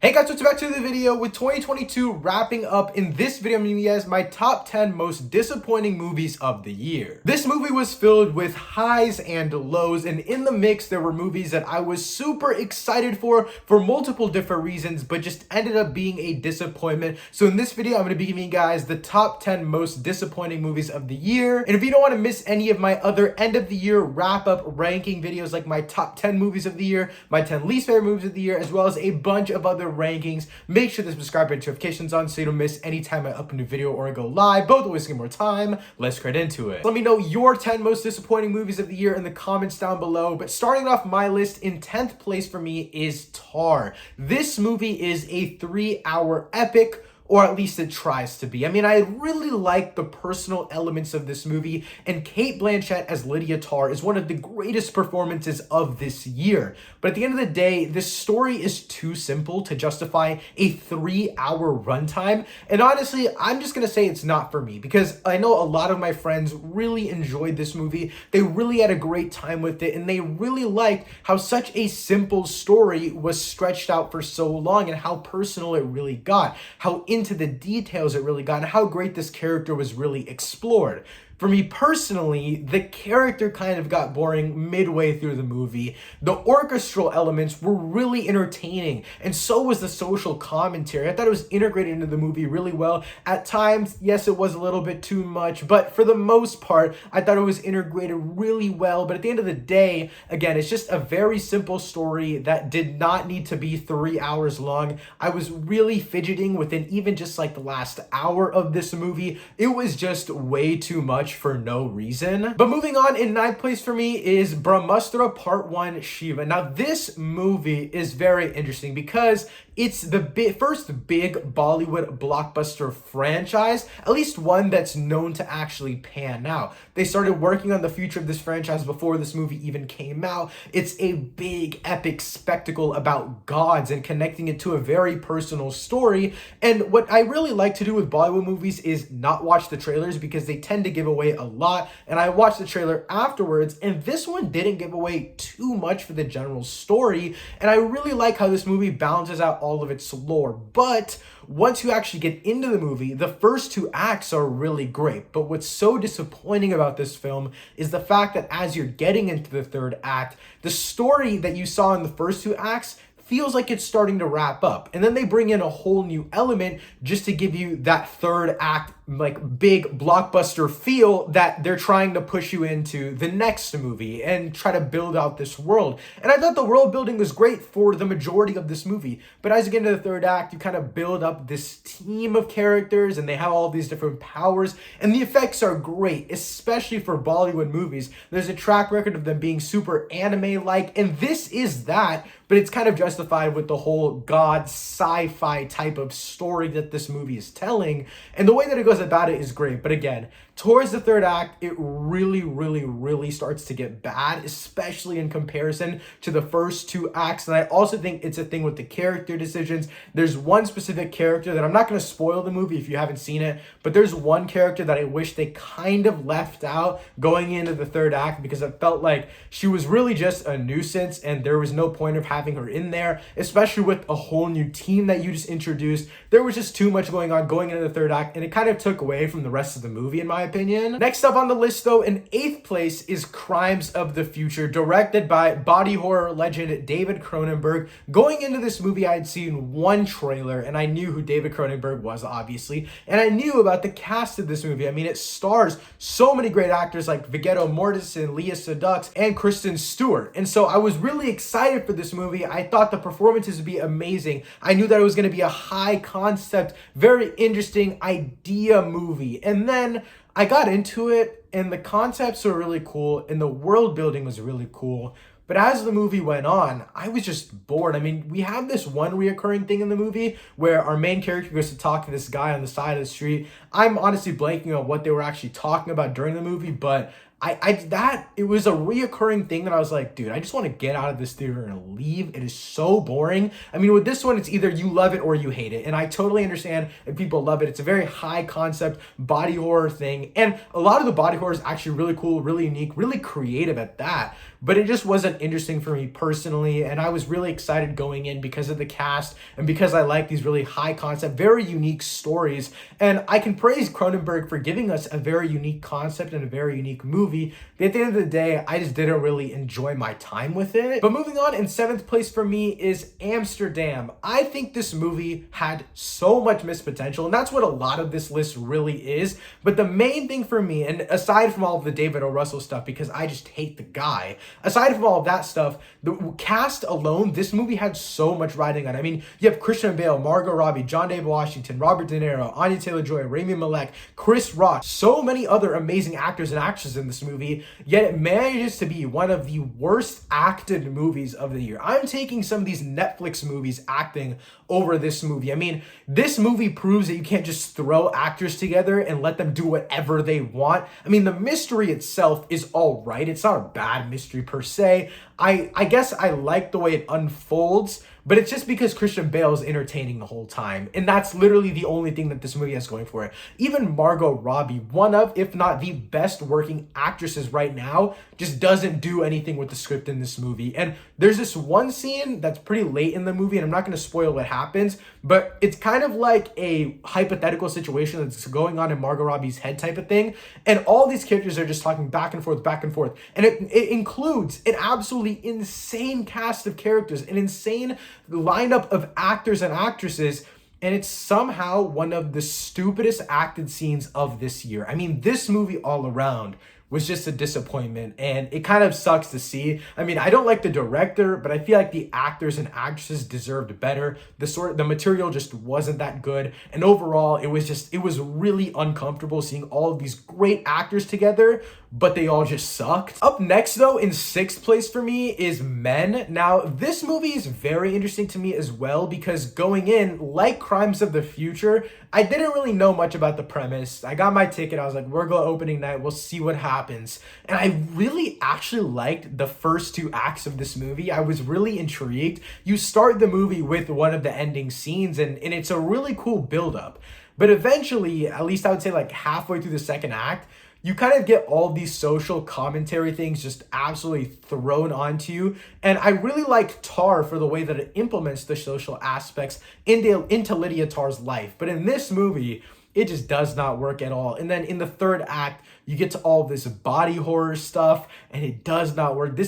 Hey guys, what's back to the video. With 2022 wrapping up, in this video I'm giving you guys my top 10 most disappointing movies of the year. This movie was filled with highs and lows, and in the mix there were movies that I was super excited for multiple different reasons, but just ended up being a disappointment. So in this video I'm going to be giving you guys the top 10 most disappointing movies of the year. And if you don't want to miss any of my other end of the year wrap up ranking videos, like my top 10 movies of the year, my 10 least favorite movies of the year, as well as a bunch of other rankings, make sure to subscribe and notifications on so you don't miss any time I upload a new video or I go live. Both wasting more time. Let's get into it. Let me know your 10 most disappointing movies of the year in the comments down below. But starting off my list, in 10th place for me is Tar. This movie is a 3-hour epic, or at least it tries to be. I mean, I really like the personal elements of this movie, and Cate Blanchett as Lydia Tarr is one of the greatest performances of this year. But at the end of the day, this story is too simple to justify a 3-hour runtime. And honestly, I'm just gonna say it's not for me, because I know a lot of my friends really enjoyed this movie. They really had a great time with it, and they really liked how such a simple story was stretched out for so long, and how personal it really got, how into the details it really got, and how great this character was really explored. For me personally, the character kind of got boring midway through the movie. The orchestral elements were really entertaining, and so was the social commentary. I thought it was integrated into the movie really well. At times, yes, it was a little bit too much, but for the most part, I thought it was integrated really well. But at the end of the day, again, it's just a very simple story that did not need to be 3 hours long. I was really fidgeting within even just like the last hour of this movie. It was just way too much for no reason. But moving on, in 9th place for me is Brahmastra Part 1 Shiva. Now this movie is very interesting because it's the first big Bollywood blockbuster franchise, at least one that's known to actually pan out. They started working on the future of this franchise before this movie even came out. It's a big epic spectacle about gods and connecting it to a very personal story. And what I really like to do with Bollywood movies is not watch the trailers, because they tend to give away a lot. And I watched the trailer afterwards, and this one didn't give away too much for the general story. And I really like how this movie balances out all of its lore. But once you actually get into the movie, the first 2 acts are really great. But what's so disappointing about this film is the fact that as you're getting into the 3rd act, the story that you saw in the first 2 acts feels like it's starting to wrap up. And then they bring in a whole new element just to give you that 3rd act, like big blockbuster feel that they're trying to push you into the next movie and try to build out this world. And I thought the world building was great for the majority of this movie. But as you get into the 3rd act, you kind of build up this team of characters, and they have all these different powers, and the effects are great, especially for Bollywood movies. There's a track record of them being super anime-like, and this is that, but it's kind of justified with the whole god sci-fi type of story that this movie is telling. And the way that it goes about it is great. But again, towards the 3rd act, it really starts to get bad, especially in comparison to the first 2 acts. And I also think it's a thing with the character decisions. There's one specific character that I'm not going to spoil the movie if you haven't seen it, but there's one character that I wish they kind of left out going into the 3rd act, because it felt like she was really just a nuisance, and there was no point of having her in there, especially with a whole new team that you just introduced. There was just too much going on going into the 3rd act, and it kind of took away from the rest of the movie, in my opinion. Next up on the list, though, in 8th place is Crimes of the Future, directed by body horror legend David Cronenberg. Going into this movie, I had seen one trailer, and I knew who David Cronenberg was, obviously, and I knew about the cast of this movie. I mean, it stars so many great actors like Viggo Mortensen, Leah Sedux, and Kristen Stewart. And so I was really excited for this movie. I thought the performances would be amazing. I knew that it was going to be a high concept, very interesting idea movie. And then I got into it, and the concepts were really cool, and the world building was really cool. But as the movie went on, I was just bored. I mean, we have this one reoccurring thing in the movie where our main character goes to talk to this guy on the side of the street. I'm honestly blanking on what they were actually talking about during the movie, but it was a reoccurring thing that I was like, dude, I just want to get out of this theater and leave. It is so boring. I mean, with this one, it's either you love it or you hate it. And I totally understand if people love it. It's a very high concept body horror thing. And a lot of the body horror is actually really cool, really unique, really creative at that. but it just wasn't interesting for me personally, and I was really excited going in because of the cast and because I like these really high concept, very unique stories, and I can praise Cronenberg for giving us a very unique concept and a very unique movie, but at the end of the day, I just didn't really enjoy my time with it. But moving on, in 7th place for me is Amsterdam. I think this movie had so much missed potential, and that's what a lot of this list really is. But the main thing for me, and aside from all of the David O. Russell stuff, because I just hate the guy, aside from all of that stuff, the cast alone, this movie had so much riding on it. I mean, you have Christian Bale, Margot Robbie, John David Washington, Robert De Niro, Anya Taylor-Joy, Rami Malek, Chris Rock, so many other amazing actors and actresses in this movie, yet it manages to be one of the worst acted movies of the year. I'm taking some of these Netflix movies acting over this movie. I mean, this movie proves that you can't just throw actors together and let them do whatever they want. I mean, the mystery itself is all right. It's not a bad mystery per se. I guess I like the way it unfolds, but it's just because Christian Bale is entertaining the whole time. And that's literally the only thing that this movie has going for it. Even Margot Robbie, one of, if not the best working actresses right now, just doesn't do anything with the script in this movie. And there's this one scene that's pretty late in the movie, and I'm not going to spoil what happens, but it's kind of like a hypothetical situation that's going on in Margot Robbie's head type of thing. And all these characters are just talking back and forth, back and forth. And it includes an absolutely insane cast of characters, an insane lineup of actors and actresses, and it's somehow one of the stupidest acted scenes of this year. I mean, this movie all around was just a disappointment, and it kind of sucks to see. I mean, I don't like the director, but I feel like the actors and actresses deserved better. The material just wasn't that good, and overall, it was really uncomfortable seeing all of these great actors together, but they all just sucked. Up next, though, in 6th place for me is Men. Now, this movie is very interesting to me as well, because going in, like Crimes of the Future, I didn't really know much about the premise. I got my ticket. I was like, we're going opening night. We'll see what happens. And I really actually liked the first 2 acts of this movie. I was really intrigued. You start the movie with one of the ending scenes, and it's a really cool buildup. But eventually, at least I would say like halfway through the 2nd act, you kind of get all these social commentary things just absolutely thrown onto you. And I really like Tar for the way that it implements the social aspects into Lydia Tar's life. But in this movie, it just does not work at all. And then in the 3rd act, you get to all this body horror stuff, and it does not work.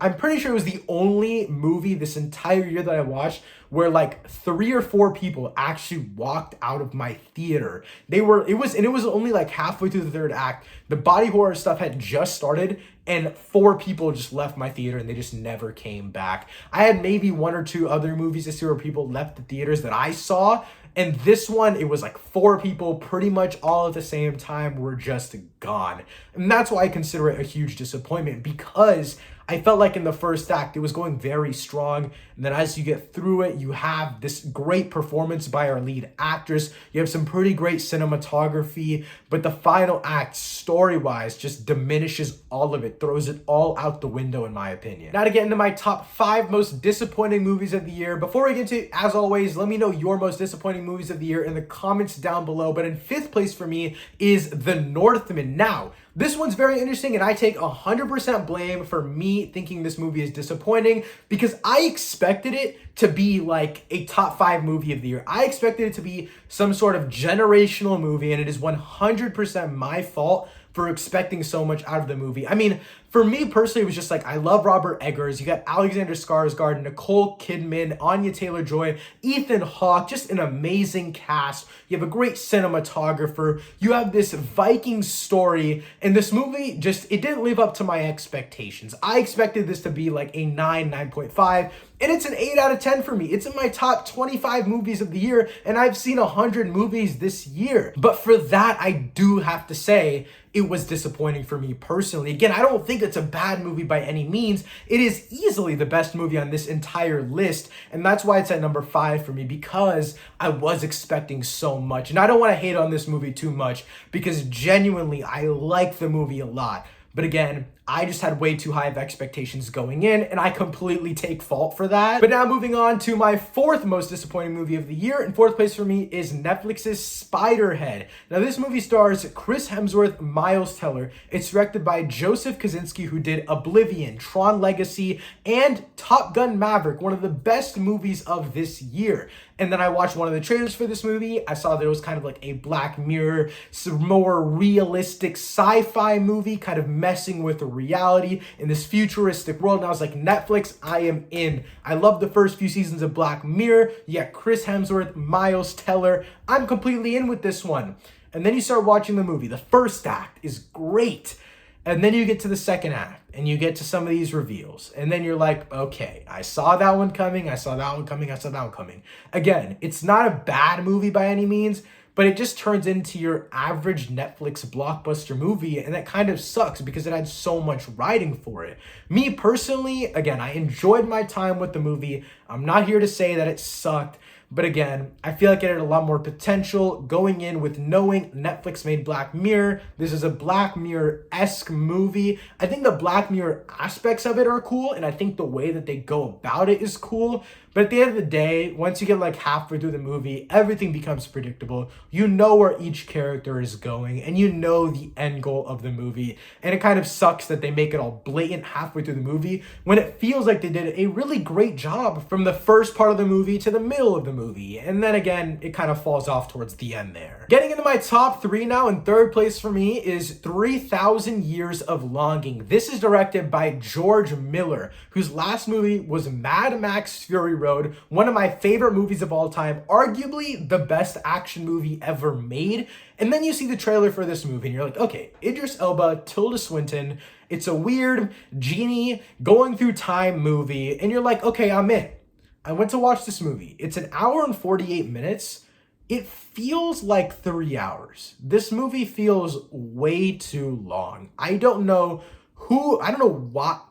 I'm pretty sure it was the only movie this entire year that I watched where like 3 or 4 people actually walked out of my theater. It was only like halfway through the 3rd act. The body horror stuff had just started, and 4 people just left my theater and they just never came back. I had maybe 1 or 2 other movies this year where people left the theaters that I saw, and this one, it was like 4 people pretty much all at the same time were just gone. And that's why I consider it a huge disappointment, because I felt like in the 1st act, it was going very strong. And then as you get through it, you have this great performance by our lead actress. You have some pretty great cinematography, but the final act, story-wise, just diminishes all of it, throws it all out the window, in my opinion. Now to get into my top 5 most disappointing movies of the year. Before we get into, as always, let me know your most disappointing movies of the year in the comments down below. But in 5th place for me is The Northman. Now, this one's very interesting, and I take 100% blame for me thinking this movie is disappointing, because I expected it to be like a top 5 movie of the year. I expected it to be some sort of generational movie, and it is 100% my fault for expecting so much out of the movie. I mean, for me personally, it was just like, I love Robert Eggers. You got Alexander Skarsgård, Nicole Kidman, Anya Taylor-Joy, Ethan Hawke, just an amazing cast. You have a great cinematographer. You have this Viking story, and this movie it didn't live up to my expectations. I expected this to be like a 9.5, and it's an 8 out of 10 for me. It's in my top 25 movies of the year, and I've seen 100 movies this year. But for that, I do have to say, it was disappointing for me personally. Again, I don't think it's a bad movie by any means. It is easily the best movie on this entire list, and that's why it's at number 5 for me, because I was expecting so much. And I don't want to hate on this movie too much, because genuinely, I like the movie a lot. But again, I just had way too high of expectations going in, and I completely take fault for that. But now moving on to my fourth most disappointing movie of the year. In fourth place for me is Netflix's Spiderhead. Now this movie stars Chris Hemsworth, Miles Teller. It's directed by Joseph Kosinski, who did Oblivion, Tron Legacy, and Top Gun Maverick, one of the best movies of this year. And then I watched one of the trailers for this movie. I saw that it was kind of like a Black Mirror, some more realistic sci-fi movie, kind of messing with reality in this futuristic world. And I was like, Netflix, I am in. I love the first few seasons of Black Mirror. You got Chris Hemsworth, Miles Teller. I'm completely in with this one. And then you start watching the movie. The first act is great. And then you get to the second act and you get to some of these reveals. And then you're like, okay, I saw that one coming. I saw that one coming. I saw that one coming. Again, it's not a bad movie by any means, but it just turns into your average Netflix blockbuster movie. And that kind of sucks because it had so much writing for it. Me personally, again, I enjoyed my time with the movie. I'm not here to say that it sucked. But again, I feel like it had a lot more potential going in with knowing Netflix made Black Mirror. This is a Black Mirror-esque movie. I think the Black Mirror aspects of it are cool, and I think the way that they go about it is cool. But at the end of the day, once you get like halfway through the movie, everything becomes predictable. You know where each character is going, and you know the end goal of the movie. And it kind of sucks that they make it all blatant halfway through the movie when it feels like they did a really great job from the first part of the movie to the middle of the movie. And then again, it kind of falls off towards the end there. Getting into my top three now, in third place for me is 3,000 Years of Longing. This is directed by George Miller, whose last movie was Mad Max Fury Road, one of my favorite movies of all time, arguably the best action movie ever made. And then you see the trailer for this movie and you're like, okay, Idris Elba, Tilda Swinton, it's a weird genie going through time movie, and you're like, okay, I'm in. I went to watch this movie. It's an hour and 48 minutes. It feels like 3 hours. This movie feels way too long. I don't know what.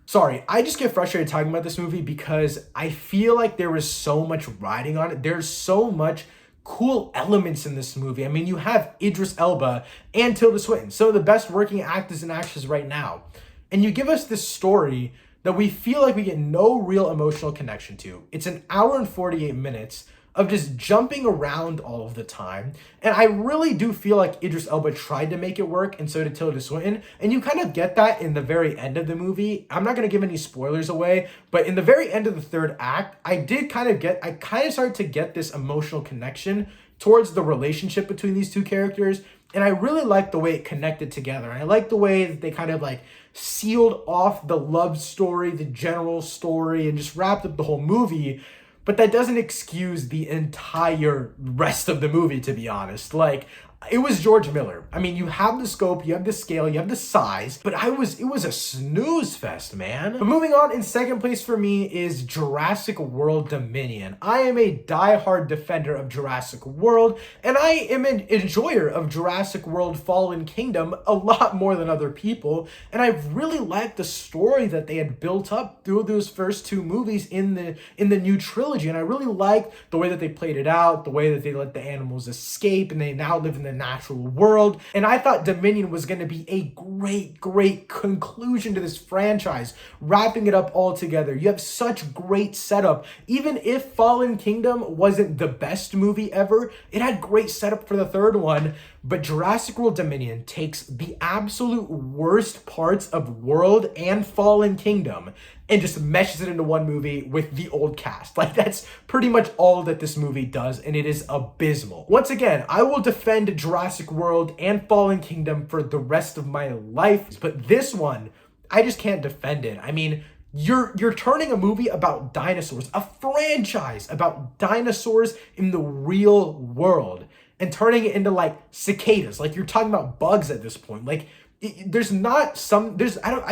Sorry, I just get frustrated talking about this movie because I feel like there was so much riding on it. There's so much cool elements in this movie. I mean, you have Idris Elba and Tilda Swinton, some of the best working actors and actresses right now. And you give us this story that we feel like we get no real emotional connection to. It's an hour and 48 minutes of just jumping around all of the time. And I really do feel like Idris Elba tried to make it work, and so did Tilda Swinton. And you kind of get that in the very end of the movie. I'm not going to give any spoilers away, but in the very end of the third act, I kind of started to get this emotional connection towards the relationship between these two characters. And I really like the way it connected together. And I like the way that they kind of like sealed off the love story, the general story, and just wrapped up the whole movie. But that doesn't excuse the entire rest of the movie, to be honest. Like, it was George Miller. I mean, you have the scope, you have the scale, you have the size, but it was a snooze fest, man. But moving on, in second place for me is Jurassic World Dominion. I am a diehard defender of Jurassic World, and I am an enjoyer of Jurassic World Fallen Kingdom a lot more than other people, and I really liked the story that they had built up through those first two movies in the new trilogy, and I really liked the way that they played it out, the way that they let the animals escape, and they now live in the natural world. And I thought Dominion was going to be a great conclusion to this franchise, wrapping it up all together. You have such great setup. Even if Fallen Kingdom wasn't the best movie ever, it had great setup for the third one. But Jurassic World Dominion takes the absolute worst parts of World and Fallen Kingdom and just meshes it into one movie with the old cast. Like, that's pretty much all that this movie does, and it is abysmal. Once again, I will defend Jurassic World and Fallen Kingdom for the rest of my life, but this one, I just can't defend it. I mean, you're turning a movie about dinosaurs, a franchise about dinosaurs in the real world, and turning it into like cicadas. Like, you're talking about bugs at this point. Like, I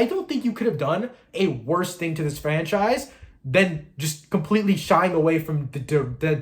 don't think you could have done a worse thing to this franchise than just completely shying away from the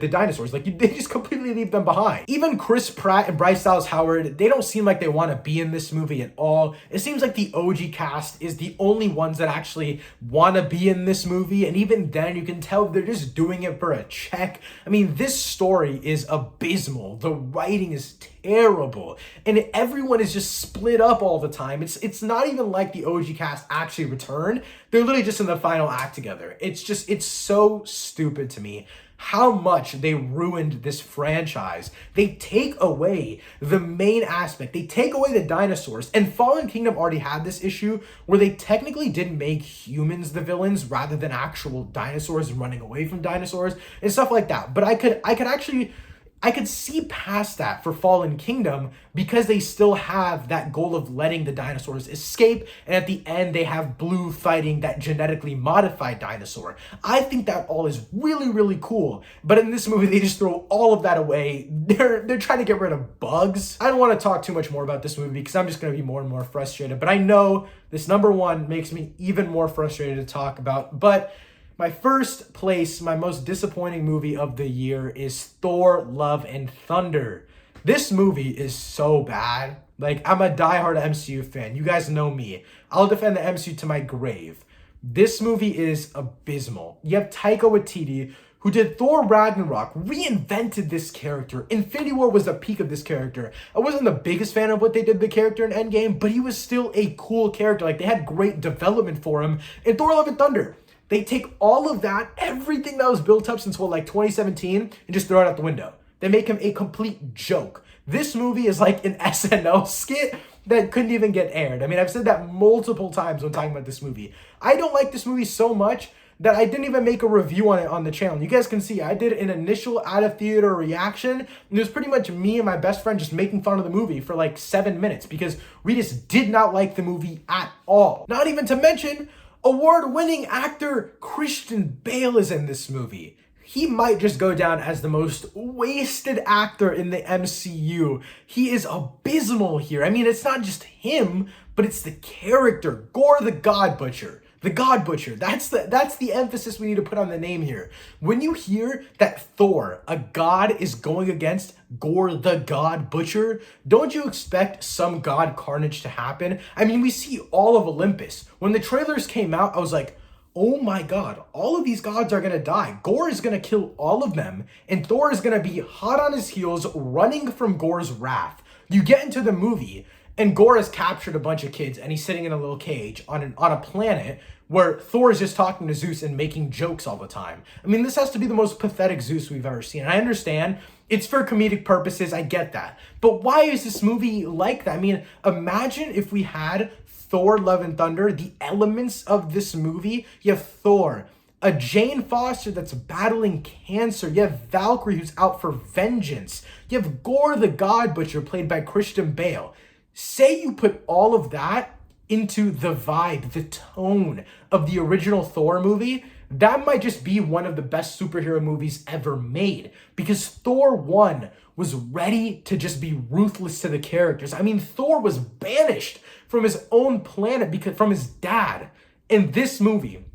dinosaurs. Like, they just completely leave them behind. Even Chris Pratt and Bryce Dallas Howard, they don't seem like they want to be in this movie at all. It seems like the OG cast is the only ones that actually want to be in this movie, and even then you can tell they're just doing it for a check. I mean, this story is abysmal. The writing is terrible, and everyone is just split up all the time. It's not even like the OG cast actually returned. They're literally just in the final act together. It's so stupid to me how much they ruined this franchise. They take away the main aspect. They take away the dinosaurs. And Fallen Kingdom already had this issue where they technically did make humans the villains rather than actual dinosaurs running away from dinosaurs and stuff like that. But I could see past that for Fallen Kingdom because they still have that goal of letting the dinosaurs escape, and at the end they have Blue fighting that genetically modified dinosaur. I think that all is really, really cool, but in this movie they just throw all of that away. They're trying to get rid of bugs. I don't want to talk too much more about this movie because I'm just going to be more and more frustrated, but I know this number one makes me even more frustrated to talk about. But my first place, my most disappointing movie of the year is Thor Love and Thunder. This movie is so bad. Like, I'm a diehard MCU fan. You guys know me. I'll defend the MCU to my grave. This movie is abysmal. You have Taika Waititi, who did Thor Ragnarok, reinvented this character. Infinity War was the peak of this character. I wasn't the biggest fan of what they did to the character in Endgame, but he was still a cool character. Like, they had great development for him in Thor Love and Thunder. They take all of that, everything that was built up since, 2017, and just throw it out the window. They make him a complete joke. This movie is like an SNL skit that couldn't even get aired. I mean, I've said that multiple times when talking about this movie. I don't like this movie so much that I didn't even make a review on it on the channel. You guys can see I did an initial out of theater reaction, and it was pretty much me and my best friend just making fun of the movie for like 7 minutes because we just did not like the movie at all. Not even to mention, award-winning actor Christian Bale is in this movie. He might just go down as the most wasted actor in the MCU. He is abysmal here. I mean, it's not just him, but it's the character, Gore the God Butcher. The God Butcher, that's the emphasis we need to put on the name here. When you hear that Thor, a god, is going against Gore the God Butcher, don't you expect some god carnage to happen? I mean, we see all of Olympus. When the trailers came out, I was like, oh my god, all of these gods are gonna die. Gore is gonna kill all of them, and Thor is gonna be hot on his heels, running from Gore's wrath. You get into the movie, and Gore has captured a bunch of kids, and he's sitting in a little cage on a planet where Thor is just talking to Zeus and making jokes all the time. I mean, this has to be the most pathetic Zeus we've ever seen. I understand it's for comedic purposes, I get that. But why is this movie like that? I mean, imagine if we had Thor Love and Thunder, the elements of this movie. You have Thor, a Jane Foster that's battling cancer. You have Valkyrie who's out for vengeance. You have Gore the God Butcher played by Christian Bale. Say you put all of that into the vibe, the tone of the original Thor movie, that might just be one of the best superhero movies ever made, because Thor 1 was ready to just be ruthless to the characters. I mean, Thor was banished from his own planet from his dad. And this movie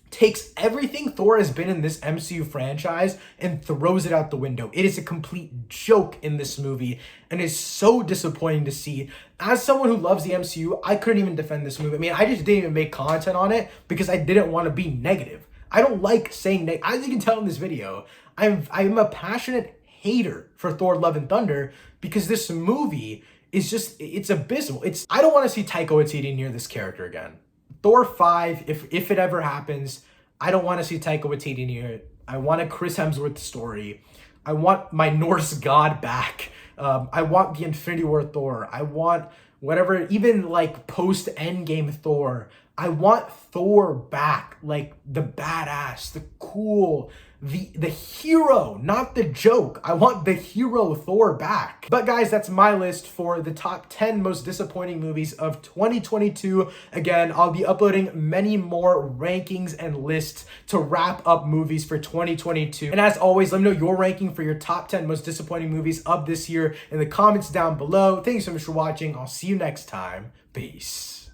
takes everything Thor has been in this MCU franchise and throws it out the window. It is a complete joke in this movie, and it's so disappointing to see. As someone who loves the MCU, I couldn't even defend this movie. I mean, I just didn't even make content on it because I didn't want to be negative. I don't like saying negative. As you can tell in this video, I'm a passionate hater for Thor Love and Thunder because this movie is just, it's abysmal. I don't want to see Taika Waititi near this character again. Thor 5, if it ever happens, I don't want to see Taika Waititi near it. I want a Chris Hemsworth story. I want my Norse god back. I want the Infinity War Thor. I want whatever, even like post-Endgame Thor. I want Thor back, like the badass, the cool, the hero, not the joke. I want the hero Thor back. But guys, that's my list for the top 10 most disappointing movies of 2022. Again, I'll be uploading many more rankings and lists to wrap up movies for 2022. And as always, let me know your ranking for your top 10 most disappointing movies of this year in the comments down below. Thanks so much for watching. I'll see you next time. Peace.